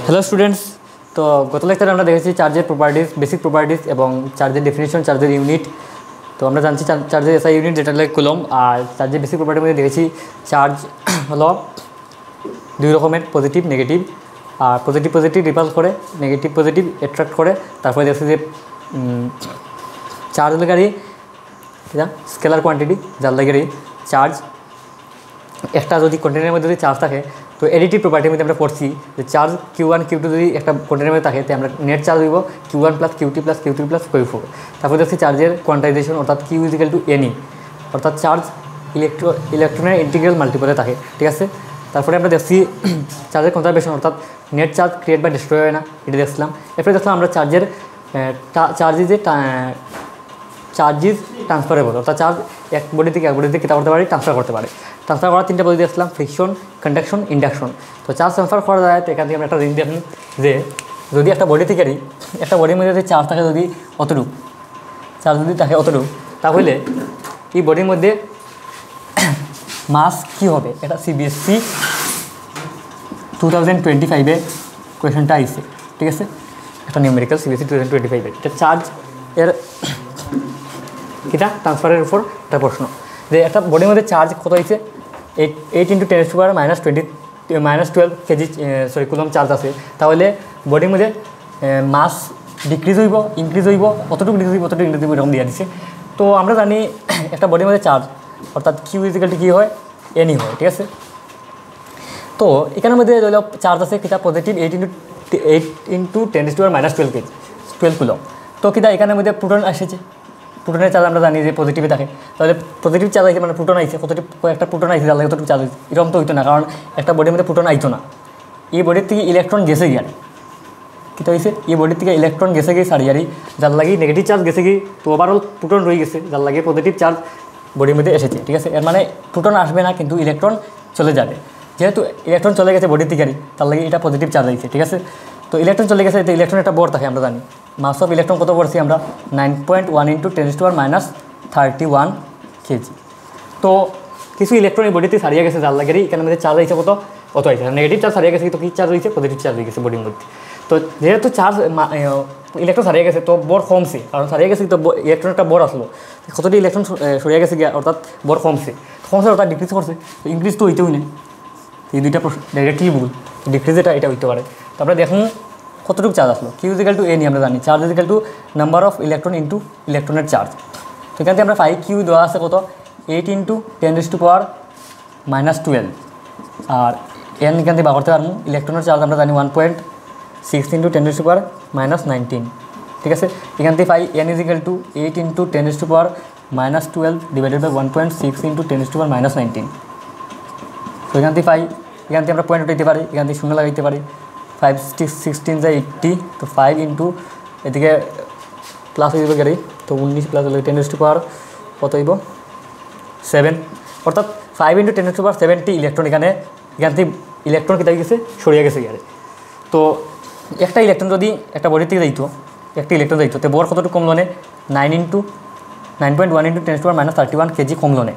Hello students, তো গত লেকচারে আমরা দেখেছি চার্জের প্রপার্টিস, বেসিক প্রপার্টিস এবং চার্জের ডেফিনিশন, চার্জের ইউনিট। তো আমরা জানছি চার্জের এসআই ইউনিট যেটা লাগে কুলম্ব, আর চার্জের বেসিক প্রপার্টির মধ্যে দেখেছি চার্জ হলো দুই রকমের, পজিটিভ নেগেটিভ। আর পজিটিভ পজিটিভ রিপালস করে, নেগেটিভ পজিটিভ অ্যাট্রাক্ট করে। তারপরে দেখছি যে চার্জ লাগারি স্কেলার কোয়ান্টিটি, যার লাগারি চার্জ একটা যদি কন্টেনারের মধ্যে যদি চার্জ থাকে, তো এডিটিভ প্রপার্টির মধ্যে আমরা পড়ছি যে চার্জ Q1 Q2 যদি একটা কন্টেনারের মধ্যে থাকে, তো আমরা নেট চার্জ হইব Q1 plus Q2 plus Q3 plus Q4। তারপরে দেখছি চার্জের কোয়ান্টাইজেশন, অর্থাৎ Q ইজিক্যাল টু NE, অর্থাৎ চার্জ ইলেকট্রনের ইন্টিগ্রাল মাল্টিপলে থাকে, ঠিক আছে। তারপরে আমরা দেখছি চার্জের কনজারভেশন, অর্থাৎ নেট চার্জ ক্রিয়েট বা ডিস্ট্রয় হয় না, এটা দেখছিলাম। এরপরে দেখলাম আমরা চার্জের চার্জ ইজ ট্রান্সফারেবল, অর্থাৎ চার্জ এক বডি থেকে এক বডিতে কী করতে পারি, ট্রান্সফার করতে পারে। ট্রান্সফার করার তিনটা পদ্ধতি দেখলাম, ফ্রিকশন, কন্ডাকশন, ইন্ডাকশন। তো চার্জ ট্রান্সফার করা যায়, তো এখান থেকে আমরা একটা জিনিস দেখুন যে যদি একটা বডি থেকে একটা বডির মধ্যে যদি চার্জ থাকে, যদি অতটুকু চার্জ যদি থাকে অতটুকু, তাহলে এই বডির মধ্যে মাস কী হবে, এটা CBSE 2025-এ কোয়েশনটা আইছে, ঠিক আছে। একটা নিউমেরিক্যাল CBSE 2025-এর এটা চার্জ এর এটা ট্রান্সফারের উপর একটা প্রশ্ন, যে একটা বডির মধ্যে চার্জ কত হয়েছে, 8 × 10⁻⁻12 কেজি কুলম্ব চার্জ আছে। তাহলে বডির মধ্যে মাস ডিক্রিজ হইব, ইনক্রিজ হইব, কতটুকু ডিক্রিজ হইব, কতটুকু ইনক্রিজ হইব, এরকম দিয়ে দিচ্ছে। তো আমরা জানি একটা বডির মধ্যে চার্জ, অর্থাৎ Q ইজিক্যাল টু কী হয়, NE হয়, ঠিক আছে। তো এখানের মধ্যে ধরো চার্জ আছে কিটা পজিটিভ 8 × 10⁻12 কেজি 12 কুলম্ব। তো কিটা এখানের মধ্যে প্রোটন এসেছে, প্রোটনের চার্জ আমরা জানি যে পজিটিভে থাকে। তাহলে পজিটিভ চার্জ আছে মানে প্রোটন আইছে, কয়েকটা প্রোটন আইছে, তাহলে কতটুকু চার্জ হয়েছে, এরকম তো হইতো না, কারণ একটা বডির মধ্যে প্রোটন আইতো না। এই বডির থেকে ইলেকট্রন গেছে গিয়ে কীটা হয়েছে, এই বডির থেকে ইলেকট্রন গেছে গিয়ে সারিয়ারি, যার লাগে নেগেটিভ চার্জ গেছে গিয়ে, তো ওভারঅল প্রোটন রয়ে গেছে, যার লাগে পজিটিভ চার্জ বডির মধ্যে এসেছে, ঠিক আছে। এর মানে প্রোটন আসবে না, কিন্তু ইলেকট্রন চলে যাবে। যেহেতু ইলেকট্রন চলে গেছে বডির থেকে, তার লাগে এটা পজিটিভ চার্জ হয়েছে, ঠিক আছে। তো ইলেকট্রন চলে গেছে, তো ইলেকট্রন একটা বড় থাকে, আমরা জানি মাস অফ ইলেকট্রন কত পড়ছি আমরা, 9.1 × 10⁻31 কেজি। তো কিছু ইলেকট্রন এই বডিতে ছাড়িয়ে গেছে, যার লাগে এখানে মধ্যে চার্জ হয়েছে কত, কত হয়েছে, নেগেটিভ চার্জ ছাড়িয়ে গেছে, তো কী চার্জ হয়েছে, পজিটিভ চার্জ হয়ে গেছে বডির মধ্যে। তো যেহেতু চার্জ ইলেকট্রন ছাড়িয়ে গেছে, তো বড় কমছে, কারণ ছাড়িয়ে গেছে, তো ইলেকট্রন একটা বড় আসলো, কতটি ইলেকট্রন সরিয়ে গেছে গিয়া, অর্থাৎ বড় কমছে, অর্থাৎ ডিক্রিজ করছে, তো ইনক্রিজ তো হইতেও নেই। এই দুইটা ডাইরেক্টলি ভুল, ডিক্রিজ এটা হইতে পারে। তো আমরা দেখুন কতটুকু চার্জ আসলো, Q ইজিক্যাল টু NE আমরা জানি, charge equal to number of electron into ইলেকট্রনের চার্জ। তো এখান থেকে আমরা পাই Q দেওয়া আছে কত, 8 × 10⁻⁻12, আর N এখান থেকে বার করতে পারবো। ইলেকট্রনের চার্জ আমরা জানি 1.6 × 10⁻⁻19, ঠিক আছে। এখান থেকে পাই N equal to 8 × 10⁻⁻12 divided by 1.6 × 10⁻⁻19। তো এখান থেকে পাই, এখান থেকে আমরা পয়েন্ট উঠাইতে পারি, এখান থেকে শূন্য লাগাইতে পারি, 5 16 যায় 80, তো 5 × এদিকে প্লাস হয়ে যাবে গাড়ি, তো 19 প্লাস হলে 10⁻⁷ কত হইব 7, অর্থাৎ 5 × 10⁻70 ইলেকট্রন এখান থেকে ইলেকট্রন কেটে গেছে, সরিয়ে গেছে গিয়ে। তো একটা ইলেকট্রন যদি একটা বডির থেকে যাইতো, একটা ইলেকট্রন যাইতো, তো বড় কতটুকু কমলো নে, 9.1 × 10⁻31 কেজি কমলো নে।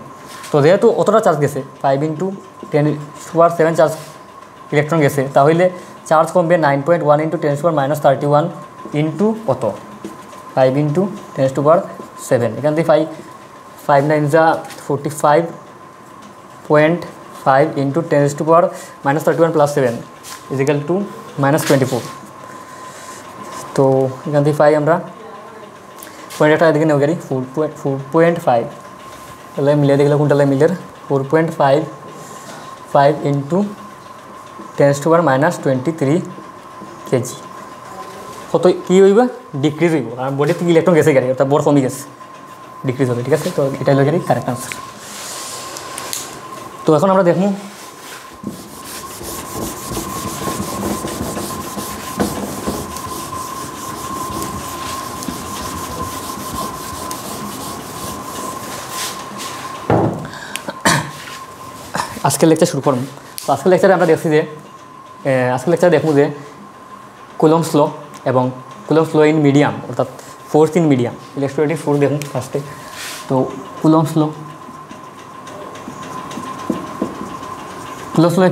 তো যেহেতু অতটা চার্জ গেছে, 5 × 10⁻7 চার্জ ইলেকট্রন গেছে, তাহলে চার্জ কমবে 9.1 × 10⁻31 ইন্টু কত, 5 × 10⁻7। এখান থেকে 5 9 যা 45.5 × 10⁻31 প্লাস 7 ইজিক্যাল টু -24। তো এখান থেকে পাই আমরা পয়েন্টটা এদিকে নেও গাড়ি 4.5, তাহলে মিলিয়ে দেখলে কোনটা মিলের 4.5 × 10⁻23 কেজি কত কী হইবা, ডিক্রিজ হইব, আর বডি থেকে ইলেকট্রন গেছে গাড়ি, অর্থাৎ বড় কমে গেছে, ডিক্রিজ হবে, ঠিক আছে। তো এটা হলো গাড়ি কারেক্ট আনসার। তো এখন আমরা দেখব আজকের লেকচার শুরু করব। তো আজকের লেকচারে আমরা দেখছি যে দেখবো যে কুলম্বস ল এবং কুলম্বস ল ইন মিডিয়াম, অর্থাৎ force in medium, electrostatic force দেখুন ফার্স্টে। তো কুলম্বস ল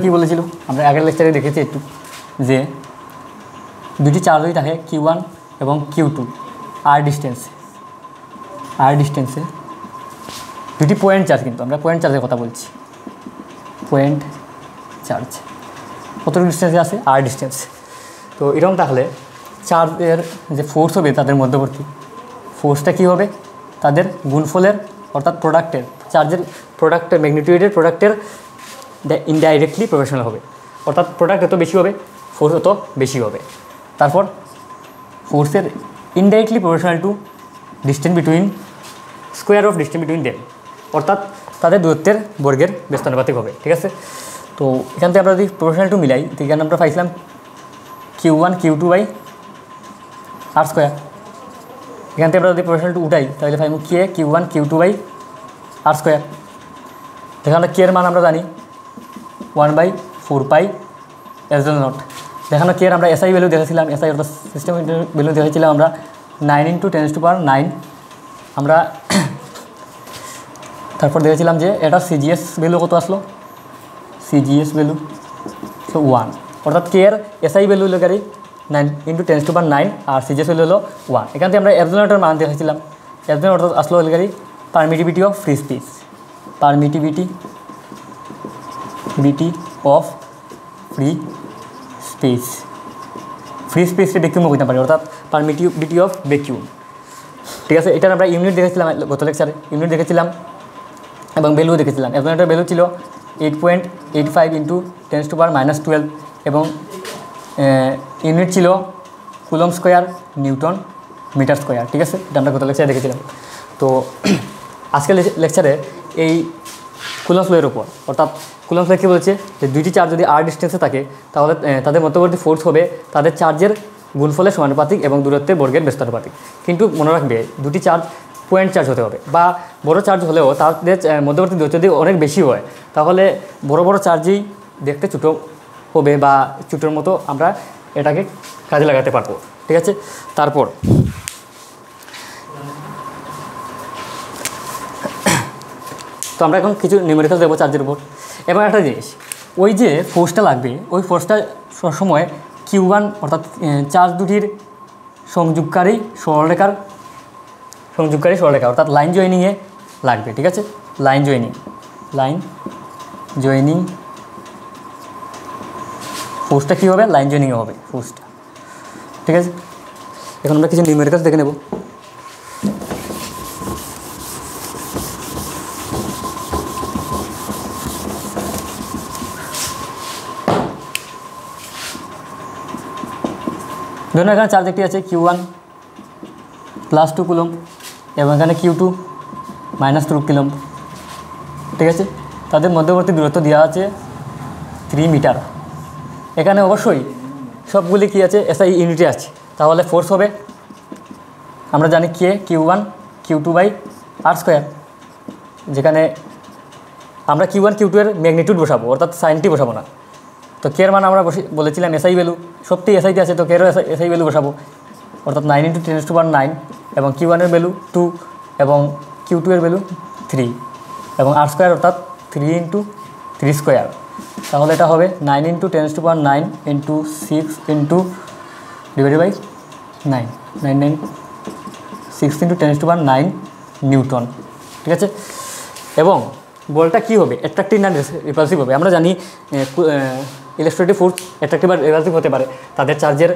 কী বলেছিল, আমরা আগের লেকচারে দেখেছি একটু, যে দুটি চার্জ যদি থাকে Q1 এবং Q2 আর ডিস্টেন্সে দুটি পয়েন্ট চার্জ, কিন্তু আমরা পয়েন্ট চার্জের কথা বলছি, পয়েন্ট চার্জ কতটুকু ডিস্টেন্সে আছে আর ডিস্টেন্স। তো এরকম তাহলে চার্জের যে ফোর্স হবে তাদের মধ্যবর্তী ফোর্সটা কী হবে, তাদের গুণফলের অর্থাৎ প্রোডাক্টের চার্জের প্রোডাক্টের ম্যাগনিটিউডের প্রোডাক্টের ইনডাইরেক্টলি প্রফেশনাল হবে, অর্থাৎ প্রোডাক্ট এত বেশি হবে ফোর্স অত বেশি হবে। তারপর ফোর্সের indirectly proportional to distance between square of distance between them, অর্থাৎ তাদের দূরত্বের বর্গের ব্যস্তানুপাতিক হবে। ঠিক আছে, তো এখান থেকে আমরা যদি প্রফেশনাল টু মিলাই, তো এখানে আমরা পাইছিলাম Q1 Q2 by r square. এখান থেকে আমরা যদি প্রফেশনাল টু উঠাই তাহলে পাইব Q1 Q2 by r square. এখানে কে এর মান আমরা জানি 1/4 পাই এপসিলন নট। দেখানো কে আমরা এসআই ভ্যালু দেখেছিলাম, এসআই অর্থাৎ সিস্টেম ভ্যালু দেখেছিলাম আমরা 9 × 10⁹ আমরা তারপর দেখেছিলাম যে এটা সিজিএস ভ্যালু কত আসলো, সিজিএস ভ্যালু 1, অর্থাৎ কে এর এসআই ভ্যালু হলো 9 × 10⁹ আর সিজিএস ভ্যালু হলো 1। এখান থেকে আমরা এপসিলন নটের মান দেখেছিলাম, এপসিলন অর্থাৎ আসলো হলো permittivity of free space, permittivity of free স্পেসে ভ্যাকুয়াম করতে পারি, অর্থাৎ পারমিটিভিটি অফ ভ্যাকুয়াম। ঠিক আছে, এটার আমরা ইউনিট দেখেছিলাম গত লেকচারে, ইউনিট দেখেছিলাম এবং ভ্যালু দেখেছিলাম। এপসিলনের ভ্যালু ছিল 8.85 × 10⁻⁻12 এবং ইউনিট ছিল coulomb square newton metre square. ঠিক আছে, এটা আমরা গত লেকচারে দেখেছিলাম। তো আজকের লেকচারে এই কুলম্বস লয়ের উপর, অর্থাৎ কুলম্বস ল কী বলছে যে দুইটি চার্জ যদি আর ডিস্টেন্সে থাকে তাহলে তাদের মধ্যবর্তী ফোর্স হবে তাদের চার্জের গুণফলের সমানুপাতিক এবং দূরত্বের বর্গের ব্যস্তানুপাতিক। কিন্তু মনে রাখবে দুটি চার্জ পয়েন্ট চার্জ হতে হবে, বা বড় চার্জ হলেও তাদের মধ্যবর্তী দূরত্ব যদি অনেক বেশি হয় তাহলে বড় বড় চার্জই দেখতে ছোটো হবে বা ছোটোর মতো আমরা এটাকে কাজে লাগাতে পারবো। ঠিক আছে, তারপর তো আমরা এখন কিছু নিউমেরিক্যাল দেবো চার্জের উপর। এবং একটা জিনিস, ওই যে ফোর্সটা লাগবে ওই ফোর্সটা সবসময় Q1 অর্থাৎ চার্জ দুটির সংযোগকারী সরলরেখা অর্থাৎ লাইন জয়েনিংয়ে লাগবে। ঠিক আছে, লাইন জয়েনিং ফোর্সটা কী হবে, লাইন জয়েনিংয়ে হবে ফোর্সটা। ঠিক আছে, এখন আমরা কিছু নিউমেরিক্যাল দেখে নেব। ধরুন এখানে চার্জ একটি আছে Q1 +2 কুলম্ব এবং এখানে Q2 -2 কুলম্ব। ঠিক আছে, তাদের মধ্যবর্তী দূরত্ব দেওয়া আছে 3 মিটার। এখানে অবশ্যই সবগুলি কী আছে, এসআই ইউনিটে আছে, তাহলে ফোর্স হবে আমরা জানি Q1 Q2 by r square, যেখানে আমরা Q1 Q2 এর ম্যাগনিটিউড বসাবো, অর্থাৎ সাইনটি বসাবো না। তো কে এর মান আমরা বলেছিলাম এসআই ভ্যালু, সবটি এসআইতে আছে, তো কে এর এসআই ভ্যালু বসাবো, অর্থাৎ 9 × 10⁹ এবং Q1 এর ভ্যালু 2 এবং Q2 এর ভ্যালু 3 এবং আর স্কোয়ার অর্থাৎ 3 × 3 স্কোয়ার। তাহলে এটা হবে 9 × 10⁹ × 6 / 6 × 10⁹ নিউটন। ঠিক আছে, এবং বলটা কী হবে, অ্যাট্রাকটিভ না রিপালসিভ হবে। আমরা জানি ইলেকট্রোস্ট্যাটিক ফোর্স অ্যাট্রাকটিভ আর রিপালসিভ হতে পারে তাদের চার্জের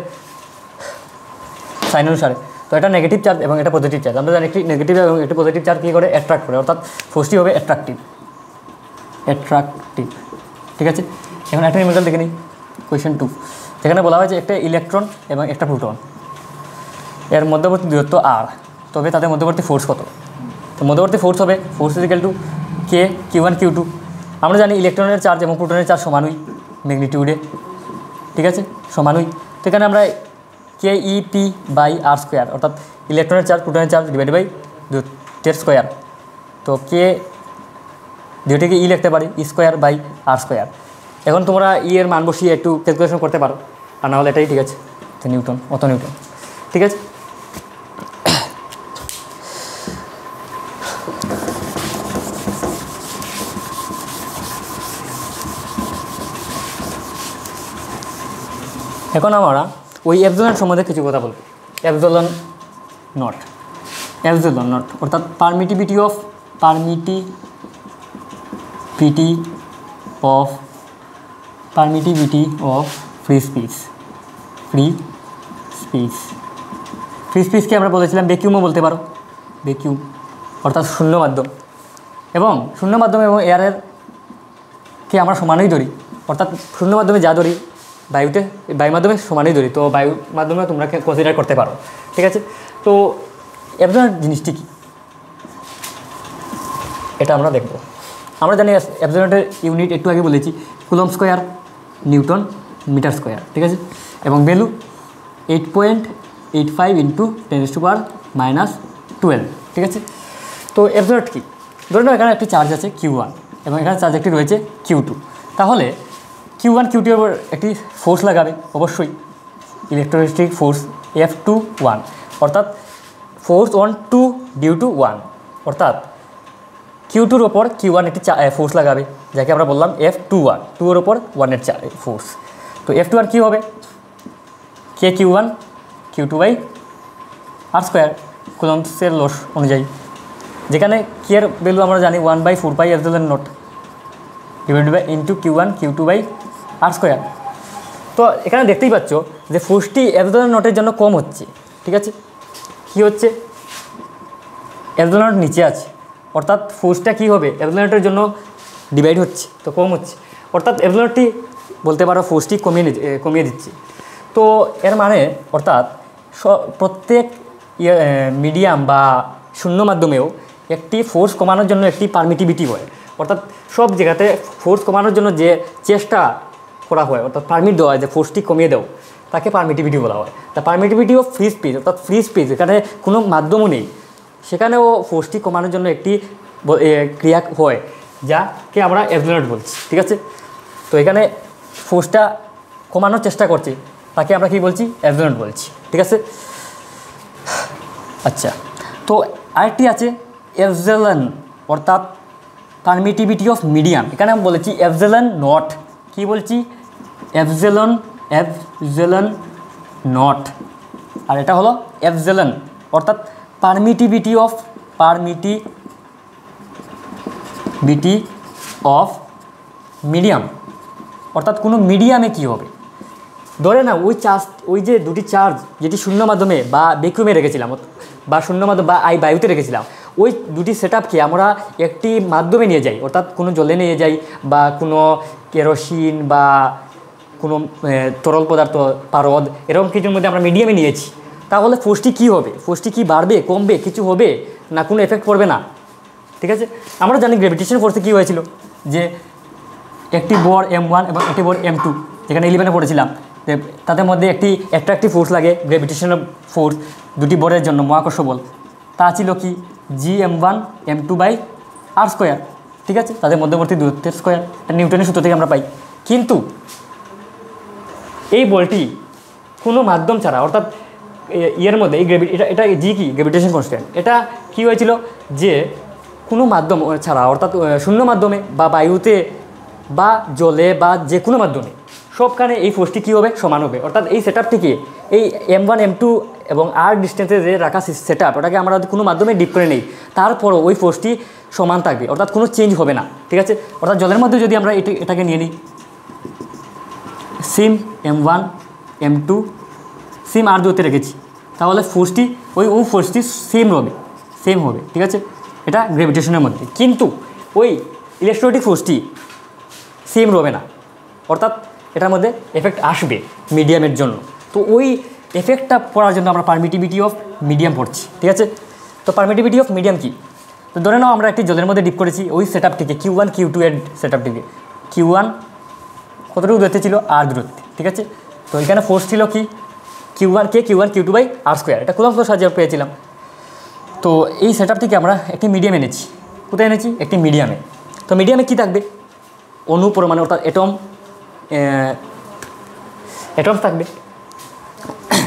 সাইন অনুসারে। তো এটা নেগেটিভ চার্জ এবং এটা পজিটিভ চার্জ। আমরা জানি একটি নেগেটিভ এবং একটি পজিটিভ চার্জ কী করে, অ্যাট্রাক্ট করে, অর্থাৎ ফোর্সটি হবে অ্যাট্রাকটিভ। ঠিক আছে, এখন একটা নিউমেরিক্যাল দেখে নিই। কোয়েশ্চেন 2, যেখানে বলা হয়েছে একটা ইলেকট্রন এবং একটা প্রোটন এর মধ্যবর্তী দূরত্ব r, তবে তাদের মধ্যবর্তী ফোর্স কত। তো মধ্যবর্তী ফোর্স হবে ফোর্স = Q1 Q2। আমরা জানি ইলেকট্রনের চার্জ এবং প্রোটনের চার্জ সমানই ম্যাগনিটিউডে। ঠিক আছে, সমানই। তো এখানে আমরা KEP/r স্কোয়ার, অর্থাৎ ইলেকট্রনের চার্জ প্রোটনের চার্জ / দূরত্বের স্কোয়ার। তো দুইটিকে লিখতে পারি E²/r স্কোয়ার। এখন তোমরা এর মান বসিয়ে একটু ক্যালকুলেশন করতে পারো, আর না হলে এটাই ঠিক আছে, তো নিউটন, নিউটন। ঠিক আছে, এখন আমরা ওই এপসিলন সম্বন্ধে কিছু কথা বলবো। এপসিলন নট অর্থাৎ পারমিটিভিটি অফ ফ্রি স্পিচকে আমরা বলেছিলাম ভ্যাকিউমও বলতে পারো, ভ্যাকিউম অর্থাৎ শূন্য মাধ্যম, এবং শূন্য মাধ্যম এবং এয়ারের কে আমরা সমানই ধরি, অর্থাৎ শূন্য মাধ্যমে যা ধরি বায়ু মাধ্যমে সমানই ধরি, তো বায়ু মাধ্যমে তোমরা কনসিডার করতে পারো, ঠিক আছে। তো এপসিলন জিনিসটি কী এটা আমরা দেখব। আমরা জানি এপসিলনের ইউনিট একটু আগে বলেছি coulomb square newton metre square, ঠিক আছে, এবং ভ্যালু 8.85 × 10⁻⁻12, ঠিক আছে। তো এপসিলন কি, ধরে নাও এখানে একটি চার্জ আছে Q1 এবং এখানে চার্জ একটি রয়েছে Q2, তাহলে Q1 Q2 এর উপর একটি ফোর্স লাগাবে অবশ্যই, ইলেকট্রোস্ট্যাটিক ফোর্স F21, অর্থাৎ ফোর্স অন 2 ডিউ টু 1, অর্থাৎ Q2-র ওপর Q1 একটি ফোর্স লাগাবে, যাকে আমরা বললাম F21, 2 এর ওপর 1-এর ফোর্স। তো F21 কী হবে, KQ1 Q2/r² কুলম্বসের ল অনুযায়ী, যেখানে K এর ভ্যালু আমরা জানি 1/4πε0 divided by into Q1 Q2/r²। তো এখানে দেখতেই পাচ্ছ যে ফোর্সটি ε0 জন্য কম হচ্ছে, ঠিক আছে। কী হচ্ছে, ε0 নিচে আছে, অর্থাৎ ফোর্সটা কী হবে ε0 জন্য ডিভাইড হচ্ছে, তো কম হচ্ছে, অর্থাৎ ε0টি বলতে পারো ফোর্সটি কমিয়ে দিচ্ছে। তো এর মানে অর্থাৎ প্রত্যেক মিডিয়াম বা শূন্য মাধ্যমেও একটি ফোর্স কমানোর জন্য একটি পারমিটিভিটি হয়, অর্থাৎ সব জায়গাতে ফোর্স কমানোর জন্য যে চেষ্টা করা হয়, অর্থাৎ পারমিট দেওয়া হয় যে ফোর্সটি কমিয়ে দাও, তাকে পারমিটিভিটি বলা হয়। The permittivity of free space, অর্থাৎ ফ্রি স্পেস এখানে কোনো মাধ্যমও নেই, সেখানেও ফোর্সটি কমানোর জন্য একটি ক্রিয়া হয়, যাকে আমরা এপসিলন বলছি, ঠিক আছে। তো এখানে ফোর্সটা কমানোর চেষ্টা করছে, তাকে আমরা কি বলছি, এপসিলন বলছি, ঠিক আছে। আচ্ছা, তো আরেকটি আছে এপসিলন, অর্থাৎ পারমিটিভিটি অফ মিডিয়াম, এখানে আমি বলেছি এপসিলন নট, কি বলছি, এপসিলন নট, আর এটা হলো এপসিলন, অর্থাৎ পারমিটিভিটি অফ মিডিয়াম, অর্থাৎ কোনো মিডিয়ামে কী হবে, ধরে না ওই যে দুটি চার্জ যেটি শূন্য মাধ্যমে বা ভ্যাকুয়ামে রেখেছিলাম বা শূন্য মাধ্যম বা বায়ুতে রেখেছিলাম, ওই দুটি সেটআপকে আমরা একটি মাধ্যমে নিয়ে যাই, অর্থাৎ কোনো জলে নিয়ে যাই বা কোনো কেরোসিন বা কোনো তরল পদার্থ পারদ এরকম কিছুর মধ্যে আমরা মিডিয়ামে নিয়েছি, তাহলে ফোর্সটি কী হবে, ফোর্সটি কি বাড়বে, কমবে, কিছু হবে না, কোনো এফেক্ট পড়বে না, ঠিক আছে। আমরা জানি গ্র্যাভিটেশন ফোর্সে কী হয়েছিল, যে একটি বর M1 এবং একটি বর M2, যেখানে 11-এ পড়েছিলাম, তাদের মধ্যে একটি অ্যাট্রাকটিভ ফোর্স লাগে, গ্র্যাভিটেশনাল ফোর্স দুটি বরের জন্য, মহাকর্ষ বল, তা ছিল কি Gm1 M2/r², ঠিক আছে, তাদের মধ্যবর্তী দূরত্বের স্কোয়ার, নিউটনের সূত্র থেকে আমরা পাই। কিন্তু এই বলটি কোনো মাধ্যম ছাড়া, অর্থাৎ ইয়ের মধ্যে এই এটা জি কি গ্র্যাভিটেশন কনস্ট্যান্ট, এটা কী হয়েছিল যে কোনো মাধ্যম ছাড়া, অর্থাৎ শূন্য মাধ্যমে বা বায়ুতে বা জলে বা যে কোনো মাধ্যমে সবখানে এই ফোর্সটি কী হবে, সমান হবে, অর্থাৎ এই সেটআপটিকে এই M1 M2 এবং আর ডিস্টেন্সে যে রাখা সেটআপ, ওটাকে আমরা কোনো মাধ্যমে ডিপ করে নেই, তারপরও ওই ফোর্সটি সমান থাকবে, অর্থাৎ কোনো চেঞ্জ হবে না, ঠিক আছে। অর্থাৎ জলের মধ্যে যদি আমরা এটাকে নিয়ে নিই, সিম M1 M2 সিম আর দূরত্বে রেখেছি, তাহলে ফোর্সটি ওই ফোর্সটি সেম হবে, ঠিক আছে, এটা গ্র্যাভিটেশনের মধ্যে। কিন্তু ওই ইলেকট্রোস্ট্যাটিক ফোর্সটি সেম হবে না, অর্থাৎ এটার মধ্যে এফেক্ট আসবে মিডিয়ামের জন্য, তো ওই এফেক্টটা পড়ার জন্য আমরা পারমিটিভিটি অফ মিডিয়াম পড়ছি, ঠিক আছে। তো পারমিটিভিটি অফ মিডিয়াম কি, তো ধরে নাও আমরা একটি জলের মধ্যে ডিপ করেছি, ওই সেটআপটিকে Q1 Q2 এর সেটআপটিকে, Q1 কতটুকু দূরত্বে ছিল, আর দূরত্বে, ঠিক আছে। তো এখানে ফোর্স ছিল কি Q1 Q2/r², এটা কুলম্ব সূত্রের সাহায্যে পেয়েছিলাম। তো এই সেটআপটিকে আমরা একটি মিডিয়ামে এনেছি, কোথায় এনেছি, একটি মিডিয়ামে। তো মিডিয়ামে কী থাকবে, অণু পরমাণু, অর্থাৎ অ্যাটমস থাকবে,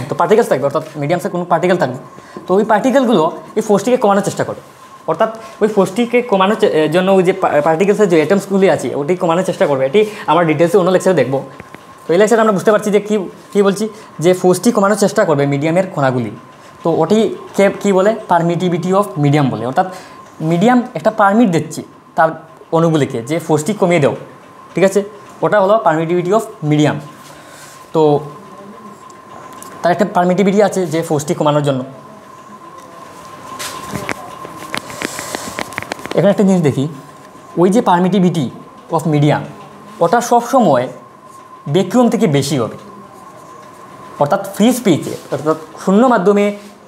তো পার্টিকেলস থাকবে, অর্থাৎ মিডিয়ামসে কোনো পার্টিকেল থাকবে। তো ওই পার্টিকেলগুলো এই ফোর্সটিকে কমানোর চেষ্টা করে, অর্থাৎ ওই ফোর্সটিকে কমানোর জন্য ওই যে পার্টিকেলসের যে অ্যাটমসগুলি আছে ওটি কমানোর চেষ্টা করবে, এটি আমরা ডিটেলসে অন্য লেকচারে দেখব। তো এই লেকচারে আমরা বুঝতে পারছি যে কী বলছি, যে ফোর্সটি কমানোর চেষ্টা করবে মিডিয়ামের কণাগুলি। তো ওটি কী বলে, পারমিটিভিটি অফ মিডিয়াম বলে। অর্থাৎ মিডিয়াম একটা পারমিট দিচ্ছে তার অণুগুলিকে যে ফোর্সটি কমিয়ে দাও, ঠিক আছে, ওটা হলো পারমিটিভিটি অফ মিডিয়াম। তো তার একটা পারমিটিভিটি আছে যে ফোর্সটি কমানোর জন্য। এখানে একটা জিনিস দেখি, ওই যে পারমিটিভিটি অফ মিডিয়াম ওটা সবসময় ভ্যাকুয়াম থেকে বেশি হবে। অর্থাৎ ফ্রি স্পেসে, অর্থাৎ শূন্য মাধ্যমে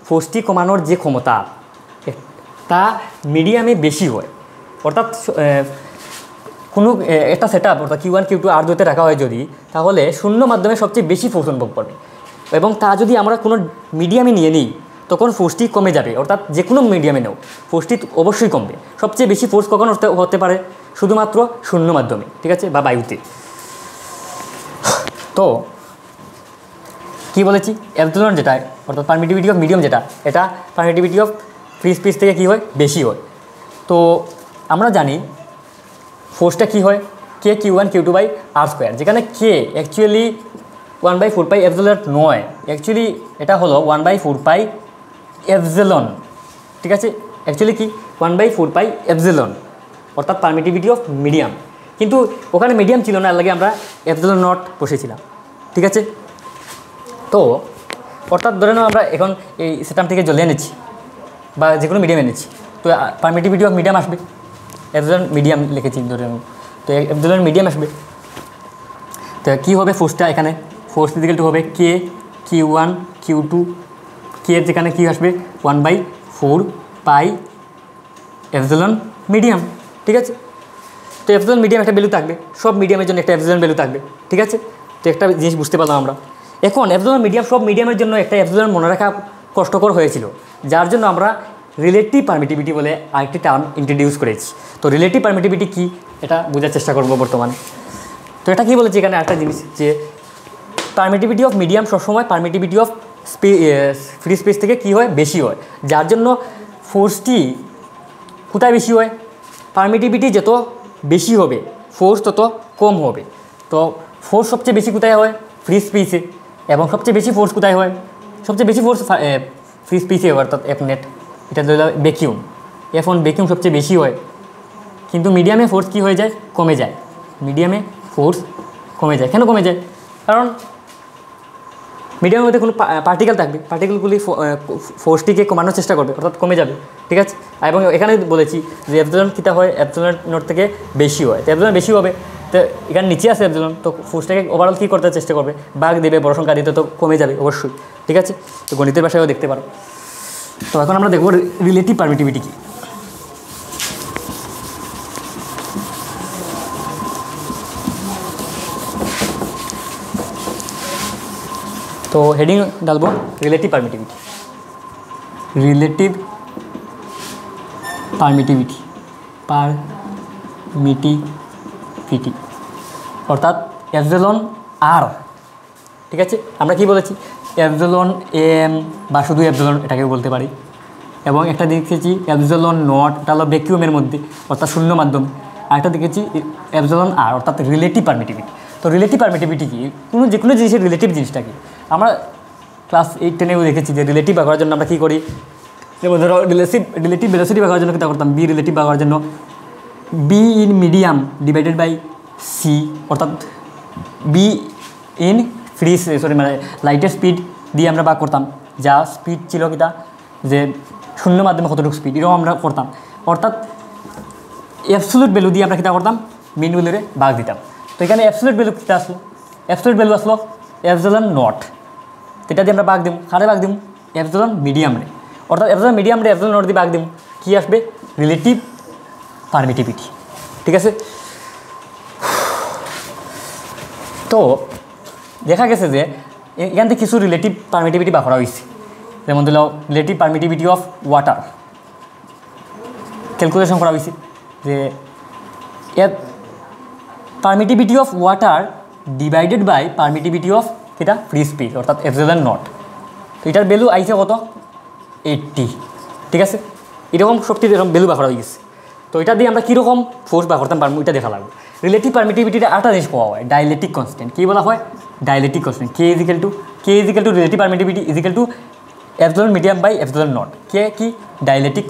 ফোর্সটি কমানোর যে ক্ষমতা তা মিডিয়ামে বেশি হয়। অর্থাৎ কোনো একটা সেট আপ অর্থাৎ Q1 Q2 R2 রাখা হয় যদি, তাহলে শূন্য মাধ্যমে সবচেয়ে বেশি ফোর্স অনুভব করবে, এবং তা যদি আমরা কোনো মিডিয়ামে নিয়ে নিই তখন ফোর্সটি কমে যাবে। অর্থাৎ যে কোনো মিডিয়ামে নেও ফোর্সটি অবশ্যই কমবে। সবচেয়ে বেশি ফোর্স কখন হতে পারে, শুধুমাত্র শূন্য মাধ্যমে, ঠিক আছে, বা বায়ুতে। তো কী বলেছি, এপসিলন যেটা অর্থাৎ পারমিটিভিটি অফ মিডিয়াম যেটা, এটা পারমিটিভিটি অফ ফ্রি স্পেস থেকে কী হয়, বেশি হয়। তো আমরা জানি ফোর্সটা কী হয়, কে Q1 Q2 বাই R², যেখানে কে অ্যাকচুয়ালি 1/4 পাই এপসিলন নয়, অ্যাকচুয়ালি এটা হলো 1/4 পাই এপসিলন, ঠিক আছে। অ্যাকচুয়ালি কি 1/4 পাই এপসিলন, অর্থাৎ পারমিটিভিটি অফ মিডিয়াম। কিন্তু ওখানে মিডিয়াম ছিল না, এর লাগে আমরা এপসিলন নট বসেছিলাম, ঠিক আছে। তো অর্থাৎ ধরে নাও আমরা এখন এই সিস্টেম থেকে জ্বলে এনেছি বা যে কোনো মিডিয়াম এনেছি, তো পারমিটিভিটি অফ মিডিয়াম আসবে, এপসিলন মিডিয়াম লিখেছি ধরে নাও, তো এপসিলন মিডিয়াম আসবে। তো কী হবে ফোর্সটা, এখানে ফোর্স ইকুয়াল টু হবে কে Q1 Q2, কে যেখানে কী আসবে 1/4 পাই এপসিলন মিডিয়াম, ঠিক আছে। তো এপসিলন মিডিয়াম একটা ভ্যালু থাকবে, সব মিডিয়ামের জন্য একটা এপসিলন ভ্যালু থাকবে, ঠিক আছে। তো একটা জিনিস বুঝতে পারলাম আমরা। এখন এপসিলন মিডিয়াম, সব মিডিয়ামের জন্য একটা এপসিলন মনে রাখা কষ্টকর হয়েছিল, যার জন্য আমরা রিলেটিভ পারমিটিভিটি বলে আরেকটি টার্ম ইন্ট্রোডিউস করেছি। তো রিলেটিভ পারমিটিভিটি কী, এটা বোঝার চেষ্টা করবো বর্তমানে। তো এটা কী বলেছি এখানে একটা জিনিস, যে পারমিটিভিটি অফ মিডিয়াম সবসময় পারমিটিভিটি অফ ফ্রি স্পেস থেকে কী হয়, বেশি হয়, যার জন্য ফোর্সটি কোথায় বেশি হয়, পারমিটিভিটি যত বেশি হবে ফোর্স তত কম হবে। তো ফোর্স সবচেয়ে বেশি কোথায় হয়, ফ্রি স্পেসে, এবং সবচেয়ে বেশি ফোর্স কোথায় হয়, সবচেয়ে বেশি ফোর্স ফ্রি স্পেসে, অর্থাৎ F net, এটা ধরে ভ্যাকিউম, F1 ভ্যাকিউম সবচেয়ে বেশি হয়। কিন্তু মিডিয়ামে ফোর্স কী হয়ে যায়, কমে যায়, মিডিয়ামে ফোর্স কমে যায়। কেন কমে যায়, কারণ মিডিয়ামের মধ্যে কোনো পার্টিকেল থাকবে, পার্টিকেলগুলি ফোর্সটিকে কমানোর চেষ্টা করবে, অর্থাৎ কমে যাবে, ঠিক আছে। এবং এখানে বলেছি যে এপসিলন কীটা হয়, এপসিলন নট থেকে বেশি হয়, তো এপসিলন বেশি হবে, তো এখানে নিচে আসে এপসিলন, তো ফোর্সটাকে ওভারঅল কী করতে চেষ্টা করবে, ভাগ দেবে, বড় সংখ্যা দিতে, তো কমে যাবে অবশ্যই, ঠিক আছে। তো গণিতের ভাষায়ও দেখতে পারো। তো এখন আমরা দেখব রিলেটিভ পারমিটিভিটি কী। তো হেডিং ডালবো relative permittivity, relative permittivity, permittivity অর্থাৎ এপসিলন আর, ঠিক আছে। আমরা কি বলেছি, এপসিলন এম বা শুধু এপসিলন এটাকেও বলতে পারি, এবং একটা দেখেছি এপসিলন নট, এটা হলো ভ্যাকুয়ামের মধ্যে অর্থাৎ শূন্য মাধ্যমে, আরেকটা দেখেছি এপসিলন আর অর্থাৎ রিলেটিভ পারমিটিভিটি। তো রিলেটিভ পারমিটিভিটি কি, যে কোনো জিনিসের রিলেটিভ জিনিসটা কি, আমরা ক্লাস 8-10-এও দেখেছি যে রিলেটিভ বার করার জন্য আমরা কী করি, যেমন ধরো রিলেটিভ ভেলোসিটি বার করার জন্য কী করতাম, বি রিলেটিভ বার করার জন্য v in medium divided by c, অর্থাৎ বি ইন ফ্রি মানে লাইটের স্পিড দিয়ে আমরা ভাগ করতাম, যা স্পিড ছিল কিটা, যে শূন্য মাধ্যমে কতটুকু স্পিড, এরকম আমরা করতাম। অর্থাৎ অ্যাবসলিউট ভ্যালু দিয়ে আমরা কীটা করতাম, মিন ভ্যালুরে ভাগ দিতাম। তো এখানে অ্যাবসলিউট ভ্যালু কীটা আসলো, অ্যাবসলিউট ভ্যালু আসলো এপসিলন নট, এটা দিয়ে আমরা ভাগ দিব, কারে ভাগ দিব, এপসিলন মিডিয়াম রে, অর্থাৎ এপসিলন মিডিয়াম রে এপসিলন নট দিয়ে ভাগ দিব, কী আসবে, রিলেটিভ পারমিটিভিটি, ঠিক আছে। তো দেখা গেছে যে এখান থেকে কিছু রিলেটিভ পারমিটিভিটি বার করা হয়েছে, যেমন ধরো relative permittivity of water calculation করা হয়েছে, যে permittivity of water divided by permittivity of এটা ফ্রি স্পেস অর্থাৎ এপসিলন নট। তো এটার ভ্যালু আইছে কত, 80, ঠিক আছে। এরকম শক্তির এরকম ভ্যালু বার করা হয়ে গেছে। তো এটা দিয়ে আমরা কীরকম ফোর্স বার করতাম পারবো, এটা দেখা লাগবে। রিলেটিভ পারমিটিভিটিটা আরেকটা জিনিস পাওয়া হয়, ডাইলেটিক কনস্ট্যান্ট। কী বলা হয়? Dielectric constant. K equal to relative permittivity equal to epsilon medium by epsilon naught. K কি? Dielectric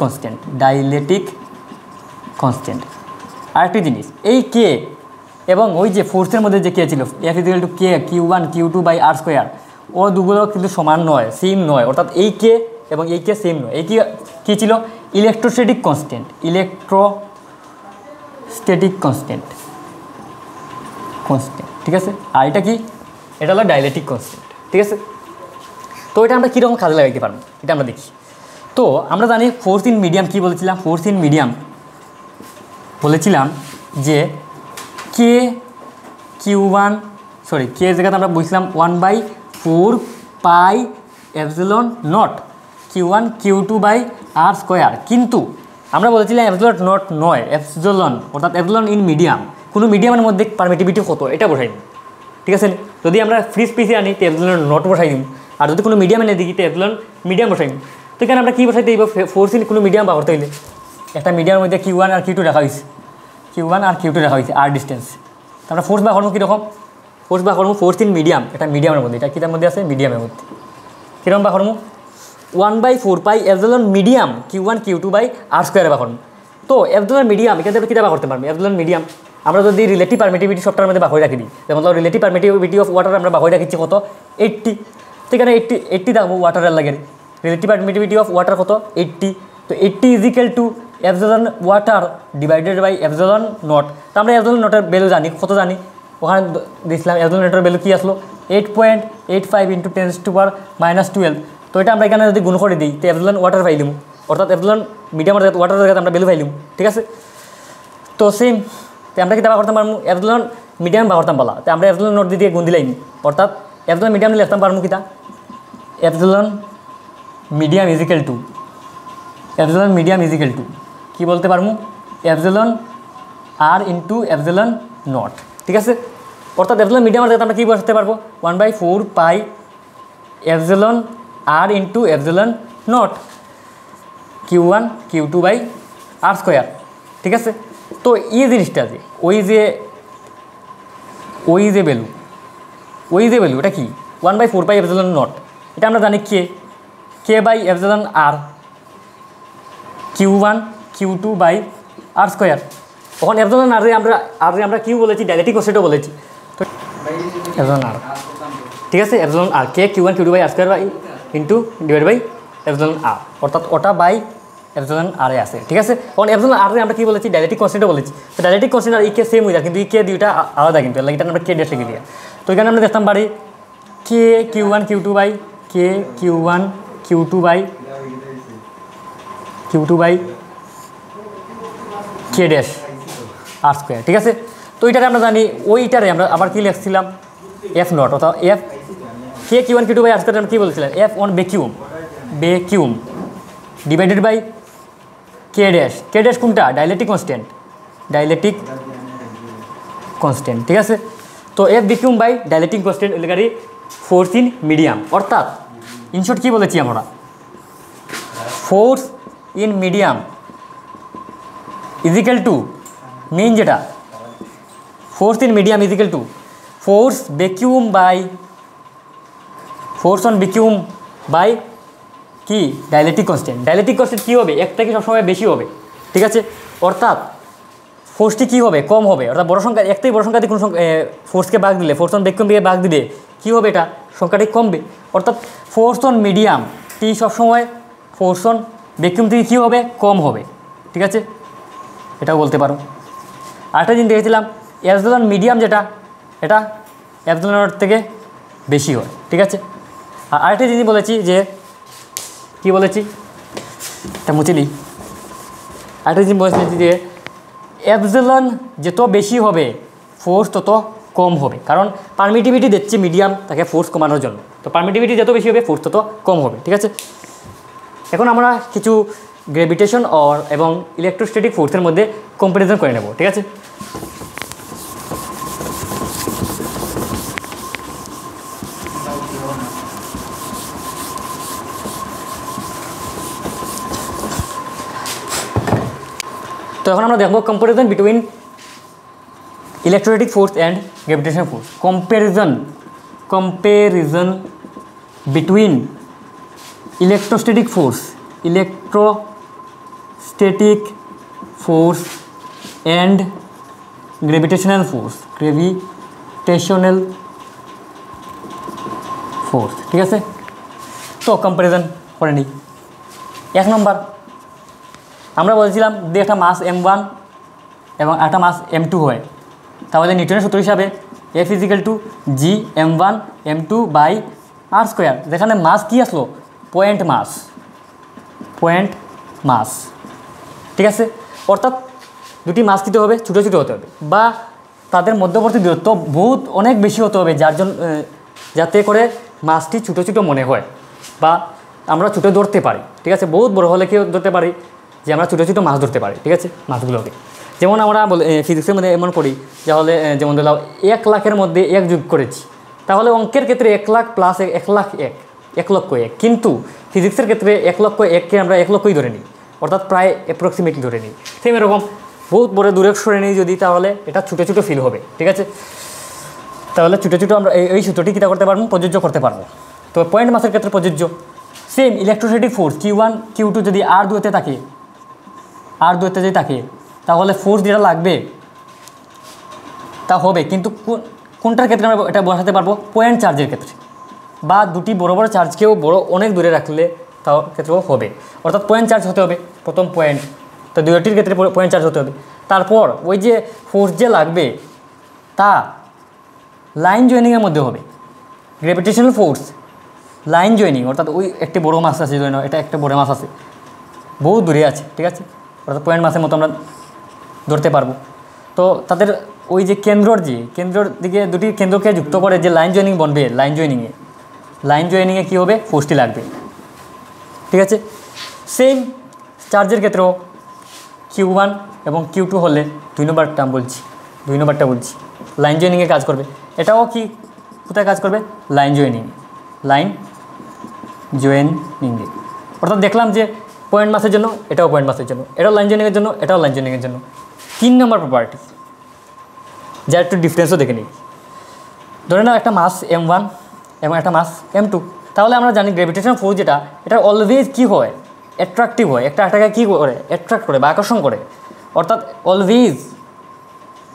constant. আরেকটি জিনিস, এই কে এবং ওই যে ফোর্সের মধ্যে যে কে ছিল F equal to K Q1 Q2 by r square, ও দুগুলো কিন্তু সমান নয়, সেম নয়। অর্থাৎ এই কে এবং এই কে সেম নয়। এই কী ছিল? Electrostatic constant. ঠিক আছে। আর এটা কি? এটা হলো ডাইলেটিক কনস্ট্যান্ট। ঠিক আছে। তো এটা আমরা কীরকম কাজে লাগাইতে পারবো এটা আমরা দেখি। তো আমরা জানি ফোর্স ইন মিডিয়াম কী বলেছিলাম? ফোর্স ইন মিডিয়াম বলেছিলাম যে কে এর জায়গাতে আমরা বলছিলাম 1/4 pi epsilon naught Q1 Q2 by r square. কিন্তু আমরা বলেছিলাম এপসিলন নট নয়, এপসিলন, অর্থাৎ এপসিলন ইন মিডিয়াম। কোনো মিডিয়ামের মধ্যে পারমিটিভিটি কত এটা বসাই দিই। ঠিক আছে। যদি আমরা ফ্রি স্পেসে আনি তো এপসিলন নট বসাই দিই, আর যদি কোনো মিডিয়ামে নিয়ে দিই তো এপসিলন মিডিয়াম বসাই দিই। তো এখানে আমরা কী বসাই দিই? ফোর্স ইন কোনো মিডিয়াম বা করতে হইলে একটা মিডিয়ামের মধ্যে Q1 আর Q2 রাখা হয়েছে, আর ডিস্টেন্স। আমরা ফোর্স বা কর্ম কীরকম? ফোর্স ইন মিডিয়াম, এটা মিডিয়ামের মধ্যে, এটা কীটার মধ্যে আছে? মিডিয়ামের মধ্যে। কীরকম বা কর্ম? 1/4 pi epsilon medium Q1 Q2 by r স্কোয়ারে বা কর্ম। তো এপসিলন মিডিয়াম এখান থেকে কীটা বা করতে পারবো? এপসিলন মিডিয়াম আমরা যদি রিলেটিভ পারমিটিভিটি সবটার মধ্যে বাহয় রাখি দিই, যেমন ধরো রিলেটিভ পারমিটিভিটি অফ ওয়াটার আমরা বাহয় রাখিচ্ছি কত? 80। তো এখানে 80 থাকবো ওয়াটারের লাগে। রিলেটিভ পারমিটিভিটি অফ ওয়াটার কত? 80। তো 80 equal to epsilon water divided by epsilon naught. তো আমরা এপসিলন নটের ভ্যালু জানি, কত জানি? ওখানে দিয়েছিলাম এপসিলন নটের ভ্যালু কী আসলো? 8.85 × 10⁻⁻12। তো এটা আমরা এখানে যদি গুণ করে দিই তো এপসিলন ওয়াটার পাইলাম, অর্থাৎ এপসিলন মিডিয়ামের ওয়াটারের জায়গাতে আমরা ভ্যালু পাইলাম। ঠিক আছে। তো সেম তো আমরা কি দাবা করতাম পারবো? এপসিলন মিডিয়াম বা করতাম বলা, তো আমরা এপসিলন নট দিয়ে গুণ দিলাম, অর্থাৎ এপসিলন মিডিয়াম দিলে লিখতাম পারবো কিতা? এপসিলন মিডিয়াম ইজিক্যাল টু কী বলতে পারবো? Epsilon r into epsilon not. ঠিক আছে। অর্থাৎ এপসিলন মিডিয়ামের জায়গাতে আমরা কী বসাতে পারবো? 1/4 pi epsilon r into epsilon naught Q1 Q2 by r square. ঠিক আছে। তো এই জিনিসটা যে ওই যে ভ্যালু এটা কি? 1/4 পাই এপসিলন নট, এটা আমরা জানি K by epsilon r Q1 Q2 by r square. তখন এপসিলন আমরা কিউ বলেছি, ডাইলেটিক কনস্ট্যান্টও বলেছি। তো এপসিলন আর, ঠিক আছে, epsilon r K Q1 Q2 by r square by into divide by epsilon r, অর্থাৎ ওটা বাই এপসিলন আর এ আছে। ঠিক আছে। কারণ এপসিলন আর আমরা কী বলেছি? ডাইলেটিক কনস্ট্যান্টও বলেছি। তো ডাইলেটিক কনস্ট্যান্ট আর কে সেম হয়ে যায়, কিন্তু কে দুইটা আলাদা, কিন্তু এটা আমরা কে ডেট লিখে দিই। তো এখানে আমরা দেখতাম পারি K Q1 Q2 by K dash r square. ঠিক আছে। তো এইটারে আমরা জানি, ওইটারে আমরা আবার কী লিখছিলাম? এফ নট, অর্থাৎ কে Q1 Q2 by r square আমরা কী বলছিলাম? F1 vacuum divided by K dash কোনটা? Dielectric constant. ঠিক আছে। তো F vacuum by dielectric constant এলাকারই ফোর্স ইন মিডিয়াম। অর্থাৎ ইনশর্ট কী বলেছি আমরা? Force in medium equal to মেইন যেটা force in medium equal to force on vacuum by কি? Dielectric constant. ডাইলেটিক কনস্ট্যান্ট কী হবে? এক থেকে সবসময় বেশি হবে। ঠিক আছে। অর্থাৎ ফোর্সটি কী হবে? কম হবে। অর্থাৎ বড় সংখ্যা, এক থেকে বড় সংখ্যা দিয়ে কোনো ফোর্সকে ভাগ দিলে, ফোর্স অন বেকিউম দিয়ে ভাগ দিলে কী হবে? এটা সংখ্যাটি কমবে। অর্থাৎ ফোর্স অন মিডিয়াম টি সবসময় ফোর্স অন বেকিউম থেকে কী হবে? কম হবে। ঠিক আছে। এটাও বলতে পারো। আরেকটা জিনিস দেখেছিলাম, এপসিলন মিডিয়াম যেটা, এটা এপসিলনের থেকে বেশি হয়। ঠিক আছে। আর আরেকটা জিনিস বলেছি যে কী বলেছি? এটা মুছিলি। আরেকটা জিনিস বলেছি যে এপসিলন যত বেশি হবে ফোর্স তত কম হবে, কারণ পারমিটিভিটি দিচ্ছে মিডিয়াম তাকে ফোর্স কমানোর জন্য। তো পারমিটিভিটি যত বেশি হবে ফোর্স তত কম হবে। ঠিক আছে। এখন আমরা কিছু গ্র্যাভিটেশন এবং ইলেকট্রোস্ট্যাটিক ফোর্সের মধ্যে কম্প্যারিজন করে নেব। ঠিক আছে। তো এখন আমরা দেখব comparison between electrostatic force and gravitational force, comparison between electrostatic force and gravitational force, ঠিক আছে। তো কম্প্যারিজন করে নিই। 1 নম্বর আমরা বলছিলাম যে একটা মাস m1 এবং একটা মাস m2 হয়, তাহলে নিউটনের সূত্র হিসাবে F = g m1 m2 by r², যেখানে মাস কি আসলো, পয়েন্ট মাস, ঠিক আছে। অর্থাৎ দুটি মাস কী হবে, ছোটো ছোটো হতে হবে, বা তাদের মধ্যবর্তী দূরত্ব অনেক বেশি হতে হবে, যাতে করে মাছটি ছোটো ছোটো মনে হয় বা আমরা ছোটো ধরতে পারি, ঠিক আছে। বহুত বড় হলে কেউ ধরতে পারি যে আমরা ছোটো ছোটো মাছ ধরতে পারি, ঠিক আছে, মাছগুলোকে। যেমন আমরা ফিজিক্সের মধ্যে এমন করি, তাহলে যেমন ধরলাম 1 লাখের মধ্যে 1 যোগ করেছি, তাহলে অঙ্কের ক্ষেত্রে 1 লাখ প্লাস 1 লাখ 1 লক্ষ 1, কিন্তু ফিজিক্সের ক্ষেত্রে 1 লক্ষ 1কে আমরা 1 লক্ষই ধরে নিই, অর্থাৎ প্রায় অ্যাপ্রক্সিমেটলি ধরে নিই। সেম এরকম বহুত বড় দূরে সরে নিই যদি, তাহলে এটা ছোটো ছোটো ফিল হবে, ঠিক আছে। তাহলে ছোটো ছোটো আমরা এই সূত্রটি কী করতে পারবো, প্রযোজ্য করতে পারবো। তো পয়েন্ট মাসের ক্ষেত্রে প্রযোজ্য। Same electrostatic force Q1 Q2 যদি R2-তে যদি থাকে, তাহলে ফোর্স যেটা লাগবে তা হবে, কিন্তু কোনটার ক্ষেত্রে আমরা এটা বসাতে পারবো, পয়েন্ট চার্জের ক্ষেত্রে, বা দুটি বড় বড় চার্জকেও অনেক দূরে রাখলে তাও ক্ষেত্রেও হবে। অর্থাৎ পয়েন্ট চার্জ হতে হবে প্রথম পয়েন্ট, তো দুটির ক্ষেত্রে পয়েন্ট চার্জ হতে হবে। তারপর ওই যে ফোর্স যে লাগবে তা লাইন জয়েনিংয়ের মধ্যে হবে। গ্র্যাভিটেশনাল ফোর্স লাইন জয়েনিং, অর্থাৎ ওই একটি বড় মাস আছে, এটা একটা বড় মাস আছে, বহু দূরে আছে, ঠিক আছে, অর্থাৎ পয়েন্ট মাসের মতো আমরা ধরতে পারবো। তো তাদের ওই যে কেন্দ্রর দিকে দুটি কেন্দ্রকে যুক্ত করে যে লাইন জয়েনিং বনবে, লাইন জয়েনিংয়ে কী হবে, ফোর্সটি লাগবে, ঠিক আছে। সেম চার্জের ক্ষেত্রেও Q1 এবং Q2 হলে 2 নম্বরটা বলছি, লাইন জয়েনিংয়ে কাজ করবে। এটাও কি কোথায় কাজ করবে, লাইন জয়েনিংয়ে, অর্থাৎ দেখলাম যে পয়েন্ট মাসের জন্য এটাও পয়েন্ট মাসের জন্য, এটাও লাইন জয়েনিংয়ের জন্য, এটাও লাইন জয়েনিংয়ের জন্য। 3 নম্বর প্রপার্টি, যার একটু ডিফারেন্সও দেখে নিই। ধরে নাও একটা মাস m1 এবং একটা মাস m2, তাহলে আমরা জানি গ্র্যাভিটেশনাল ফোর্স যেটা, এটা অলওয়েজ কী হয়, অ্যাট্রাকটিভ হয়, একটাকে কী করে, অ্যাট্রাক্ট করে বা আকর্ষণ করে, অর্থাৎ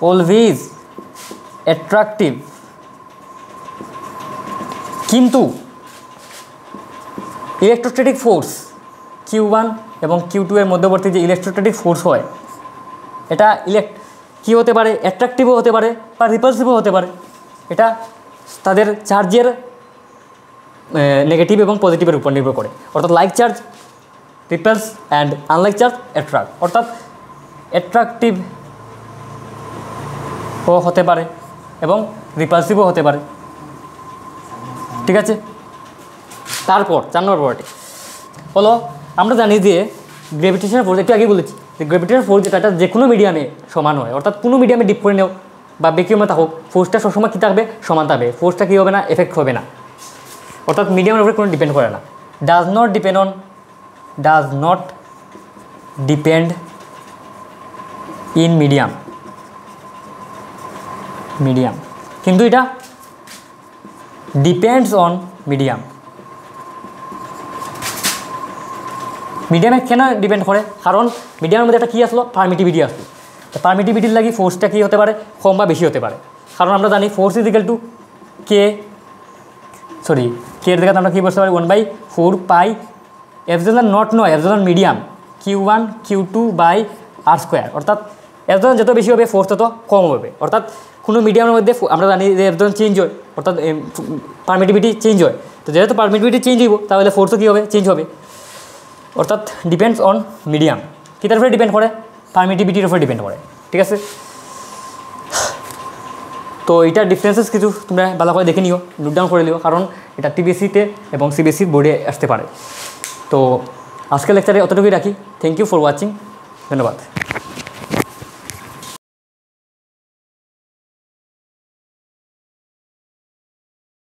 অলওয়েজ অ্যাট্রাকটিভ। কিন্তু ইলেকট্রোস্ট্যাটিক ফোর্স Q1 এবং Q2 এর মধ্যবর্তী যে ইলেকট্রোস্ট্যাটিক ফোর্স হয়, এটা কী হতে পারে, অ্যাট্রাকটিভও হতে পারে বা রিপালসিভও হতে পারে। এটা তাদের চার্জের নেগেটিভ এবং পজিটিভের উপর নির্ভর করে, অর্থাৎ like charge repulse and unlike charge attract, অর্থাৎ অ্যাট্রাকটিভও হতে পারে এবং রিপালসিভও হতে পারে, ঠিক আছে। তারপর 4 নম্বর প্রপার্টি হলো, আমরা জানি যে গ্র্যাভিটেশনাল ফোর্স, একটু আগে বলেছি যে গ্র্যাভিটেশনাল ফোর্স যেটা যে কোনো মিডিয়ামে সমান হয়, অর্থাৎ কোনো মিডিয়ামে ডিপ করে নেও বা ভ্যাকুয়ামে থাকুক, ফোর্সটা সবসময় কী থাকবে, সমান থাকবে, ফোর্সটা কী হবে না, এফেক্ট হবে না, অর্থাৎ মিডিয়ামের উপরে কোনো ডিপেন্ড করে না। Does not depend in medium, কিন্তু এটা ডিপেন্ডস অন মিডিয়ামে কেন ডিপেন্ড করে, কারণ মিডিয়ামের মধ্যে একটা কী আসলো, পারমিটিভিটি আসলো। পারমিটিভিটির লাগি ফোর্সটা কী হতে পারে, কম বা বেশি হতে পারে, কারণ আমরা জানি ফোর্স = কে এর জায়গাতে আমরা কী বলতে পারি, 1/4 পাই এপসিলন নট নয়, epsilon medium Q1 Q2 by r², অর্থাৎ এপসিলন যত বেশি হবে ফোর্স তত কম হবে। অর্থাৎ কোনো মিডিয়ামের মধ্যে আমরা জানি যে এপসিলন চেঞ্জ হয়, অর্থাৎ পারমিটিভিটি চেঞ্জ হয়, তো যেহেতু পারমিটিভিটি চেঞ্জ হইব তাহলে ফোর্সও কী হবে, চেঞ্জ হবে, অর্থাৎ ডিপেন্ডস অন মিডিয়াম। কিটার উপরে ডিপেন্ড করে, পারমিটিভিটির উপরে ডিপেন্ড করে, ঠিক আছে। তো এটার ডিফারেন্সেস কিছু তোমরা ভালো করে দেখে নিও, নোট ডাউন করে নিও, কারণ এটা TBSC-তে এবং CBSE বোর্ডে আসতে পারে। তো আজকের লেকচারে অতটুকুই রাখি। থ্যাংক ইউ ফর ওয়াচিং, ধন্যবাদ।